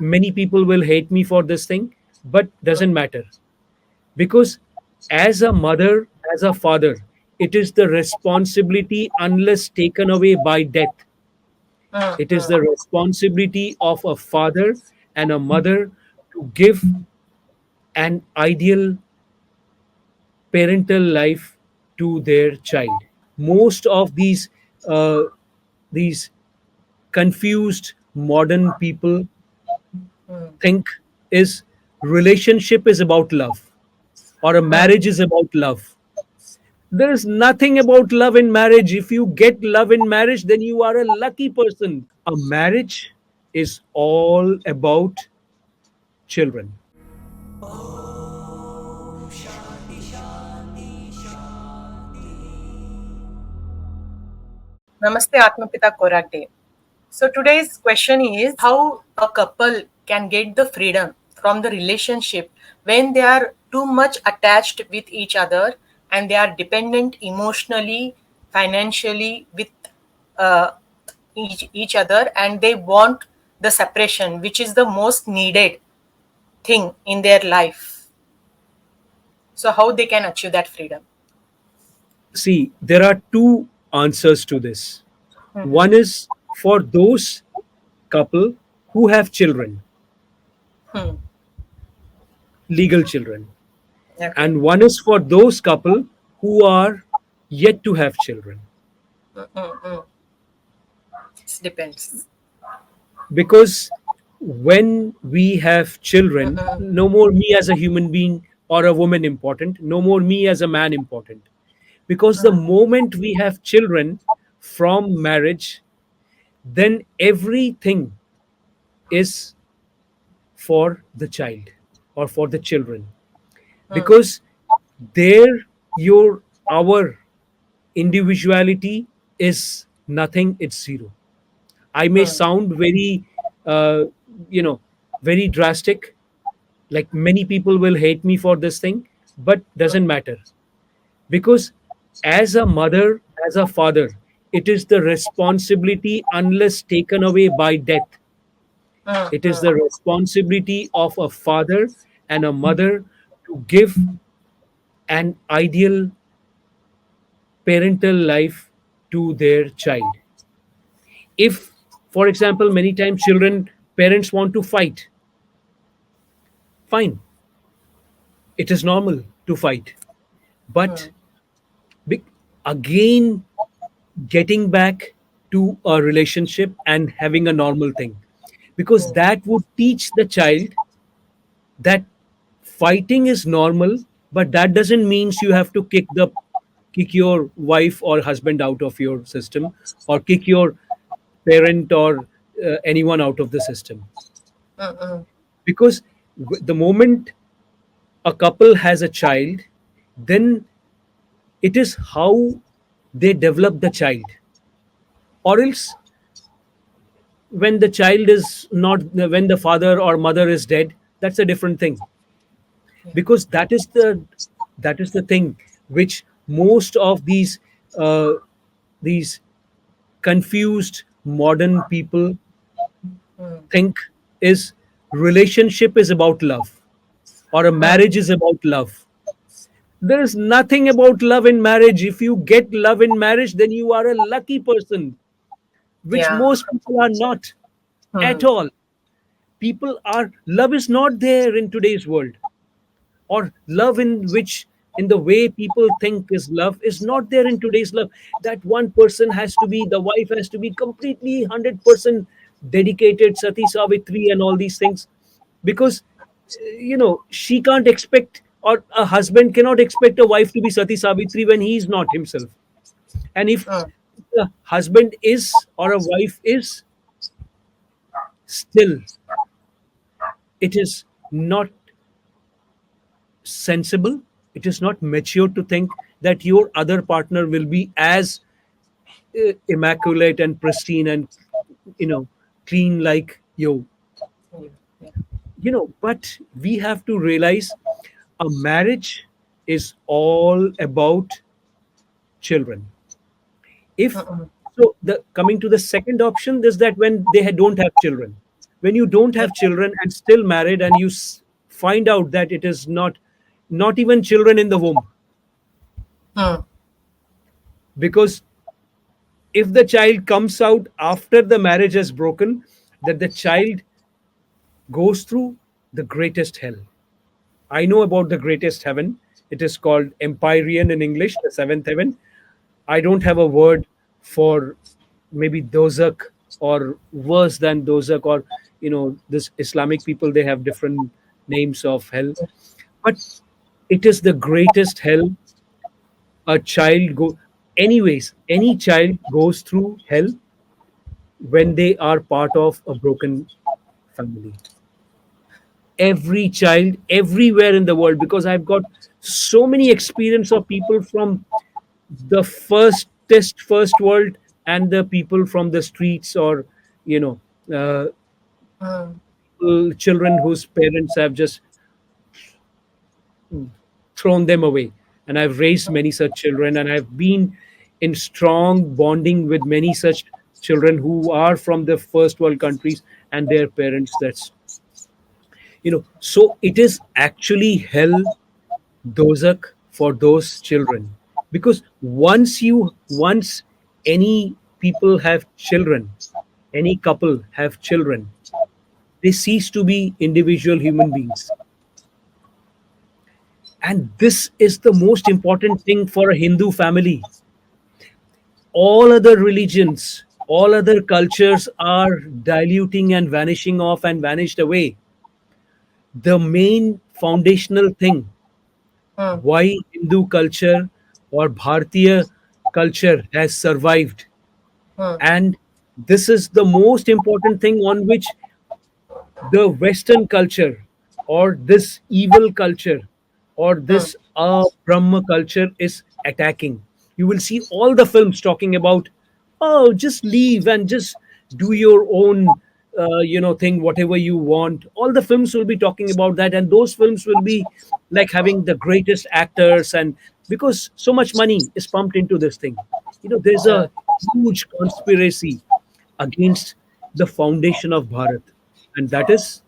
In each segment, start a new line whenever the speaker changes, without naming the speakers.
many people will hate me for this thing, but doesn't matter, because as a mother, as a father, it is the responsibility, unless taken away by death, it is the responsibility of a father and a mother to give an ideal parental life to their child. Most of these confused modern people think is relationship is about love, or a marriage is about love. There is nothing about love in marriage. If you get love in marriage, then you are a lucky person. A marriage is all about children.
Namaste Atmapita Korak Day. So today's question is how a couple can get the freedom from the relationship when they are too much attached with each other and they are dependent emotionally, financially with uh, each other, and they want the separation, which is the most needed thing in their life. So how they can achieve that freedom?
See, there are two answers to this. One is for those couple who have children,
Hmm.
legal children,
Okay.
and one is for those couple who are yet to have children.
Mm-mm. It depends.
Because when we have children, no more me as a human being or a woman important, no more me as a man important. Because the moment we have children from marriage, then everything is for the child or for the children. Because there, your our individuality is nothing, it's zero. I may sound very uh, you know very drastic, like many people will hate me for this thing, but doesn't matter, because as a mother, as a father, it is the responsibility, unless taken away by death, it is the responsibility of a father and a mother to give an ideal parental life to their child. If, for example, many times children, parents want to fight, fine, it is normal to fight, but be- again, getting back to a relationship and having a normal thing, because that would teach the child that fighting is normal, but that doesn't means you have to kick your wife or husband out of your system, or kick your parent or anyone out of the system. Because the moment a couple has a child, then it is how they develop the child. Or else, when the child is not, when the father or mother is dead, that's a different thing. Because that is the thing which most of these confused modern people think is relationship is about love, or a marriage is about love. There is nothing about love in marriage. If you get love in marriage, then you are a lucky person, which
Yeah.
most people are not at all. People are, love is not there in today's world, or love in which, in the way people think is love, is not there in today's love. That one person has to be, the wife has to be completely 100% dedicated, sati savitri and all these things. Because she can't expect, or a husband cannot expect a wife to be sati savitri when he is not himself. And if the husband is, or a wife is, still it is not sensible, it is not mature to think that your other partner will be as immaculate and pristine and you know clean like you. But we have to realize a marriage is all about children. If so, the coming to the second option is that when they don't have children, when you don't have
Okay.
children and still married, and you find out that it is not even children in the womb.
Hmm.
Because if the child comes out after the marriage has broken, that the child goes through the greatest hell. I know about the greatest heaven. It is called Empyrean in English, the seventh heaven. I don't have a word for maybe dozak, or worse than dozak, or this Islamic people, they have different names of hell. But it is the greatest hell. A child go Anyways, any child goes through hell when they are part of a broken family. Every child everywhere in the world, because I've got so many experience of people from the first world, and the people from the streets, or you know uh,
Hmm.
children whose parents have just thrown them away. And I've raised many such children, and I've been in strong bonding with many such children who are from the first world countries, and their parents. So it is actually hell, dozak, for those children. Because once any people have children, any couple have children, they cease to be individual human beings. And this is the most important thing for a Hindu family. All other religions, all other cultures are diluting and vanishing off and vanished away. The main foundational thing
Hmm.
why Hindu culture or Bharatiya culture has survived.
Hmm.
And this is the most important thing on which the Western culture, or this evil culture, or
Hmm.
this Brahma culture is attacking. You will see all the films talking about, oh, just leave and just do your own, thing, whatever you want. All the films will be talking about that, and those films will be like having the greatest actors, and because so much money is pumped into this thing. There's
Uh,
a huge conspiracy against the foundation of Bharat, and that is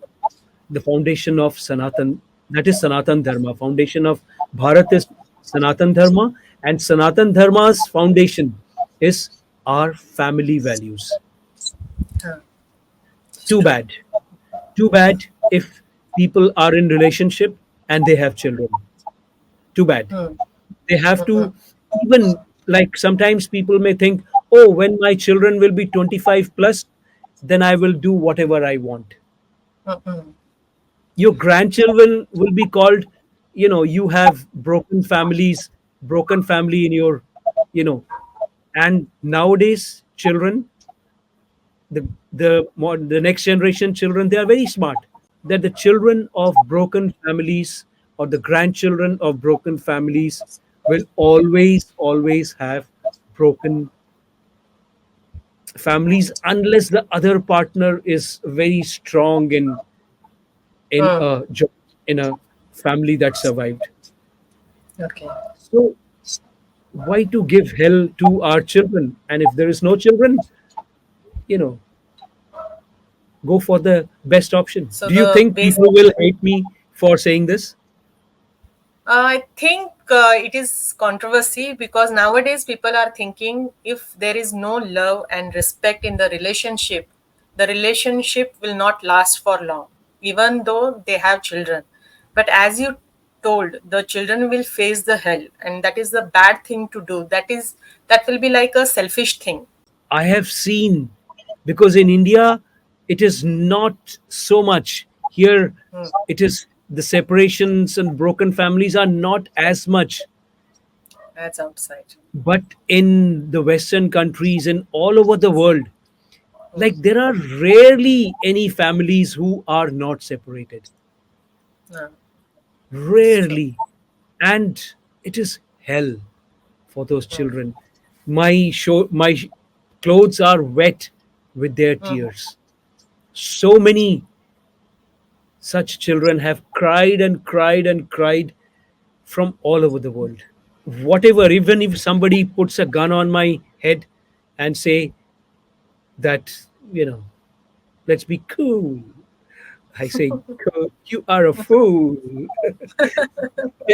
the foundation of Sanatan. That is Sanatan Dharma. Foundation of Bharat is Sanatan Dharma, and Sanatan Dharma's foundation is our family values.
uh, it's
Too
true.
bad. Too bad if people are in relationship and they have children. Too bad.
Hmm.
They have
Hmm.
to, even, like, sometimes people may think, oh, when my children will be 25 plus, then I will do whatever I want.
Hmm. Hmm.
Your grandchildren will be called, you have broken family in your, you know and nowadays children, the next generation children, they are very smart. That the children of broken families, or the grandchildren of broken families, will always have broken families, unless the other partner is very strong in
Hmm.
a job, in a family that survived.
Okay.
So why to give hell to our children? And if there is no children, you know go for the best option.
So
Do you
the
think
base.
people will hate me for saying this?
I think it is controversy because nowadays people are thinking if there is no love and respect in the relationship will not last for long, even though they have children. But as you told, the children will face the hell, and that is the bad thing to do. That will be like a selfish thing.
I have seen, because in India it is not so much. Here
Hmm.
it is, the separations and broken families are not as much.
That's outside.
But in the Western countries and all over the world,
Hmm.
like, there are rarely any families who are not separated.
No, it's true.
Rarely. And it is hell for those children. My clothes are wet with their
Hmm.
tears. So many such children have cried and cried and cried from all over the world. Whatever, even if somebody puts a gun on my head and say that, you know Let's be cool. I say, you are a fool.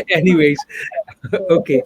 Anyways, okay.